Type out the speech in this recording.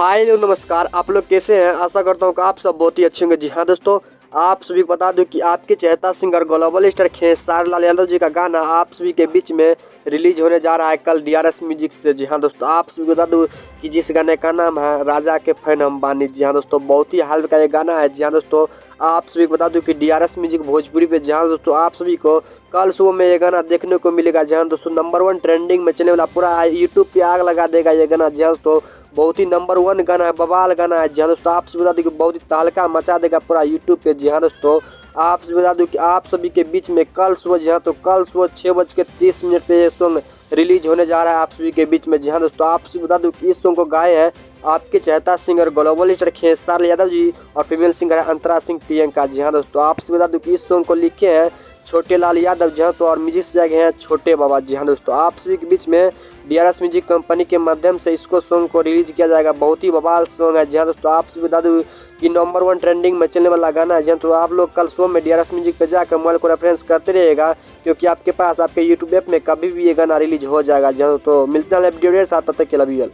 हाय लोग, नमस्कार। आप लोग कैसे हैं? आशा करता हूँ कि आप सब बहुत ही अच्छे होंगे। जी हाँ दोस्तों, आप सभी को बता दूं कि आपके चहेता singer global star Khesari Lal Yadav ji का गाना आप सभी के बीच में रिलीज होने जा रहा है कल डीआरएस म्यूजिक से। जी हाँ दोस्तों, आप सभी को बता दूं कि जिस गाने का नाम है राजा के फैन हम बानी। जी हाँ दोस्तों, बहुत ही हाल का ये गाना है। जी हाँ दोस्तों, आप सभी को बता दूं कि डीआरएस म्यूजिक भोजपुरी पे, जहाँ दोस्तों आप सभी को कल सुबह में ये गाना देखने को मिलेगा। जहाँ दोस्तों नंबर 1 ट्रेंडिंग में चलने वाला, पूरा यूट्यूब पे आग लगा देगा ये गाना। जहाँ दोस्तों बहुत ही नंबर 1 गाना है, बवाल गाना है। जी हाँ दोस्तों, आप सभी बता दूं कि बहुत ही तहलका मचा देगा पूरा यूट्यूब पे। जी हाँ दोस्तों, आप सभी बता दूं कि आप सभी के बीच में कल सुबह, जी हाँ तो कल सुबह 6:30 पे ये सॉन्ग रिलीज होने जा रहा है आप सभी के बीच में। जी हाँ दोस्तों, आप सभी बता दूं कि इस सॉन्ग को गाए हैं आपके चहेता singer global star Khesari Yadav ji और फीमेल सिंगर है अंतरा सिंह प्रियंका। जी हाँ दोस्तों, आप सभी बता दूं कि इस सॉन्ग को लिखे हैं छोटे लाल यादव। जी हाँ तो और म्यूजिक से हैं छोटे बाबा। जी हाँ दोस्तों, आप सभी के बीच में डीआरएस म्यूजिक कंपनी के माध्यम से इसको सॉन्ग को रिलीज किया जाएगा। बहुत ही बवाल सॉन्ग है। जी हाँ दोस्तों, आप सभी बता दूं कि नंबर 1 ट्रेंडिंग में चलने वाला गाना है। जी हाँ तो आप लोग कल शो में डीआरएस म्यूजिक पे जाकर मोबाइल को रेफरेंस करते रहिएगा, क्योंकि आपके पास आपके यूट्यूब ऐप में कभी भी ये गाना रिलीज हो जाएगा। जी हाँ तो मिलते हैं वीडियो के साथ, तब तक के लिए।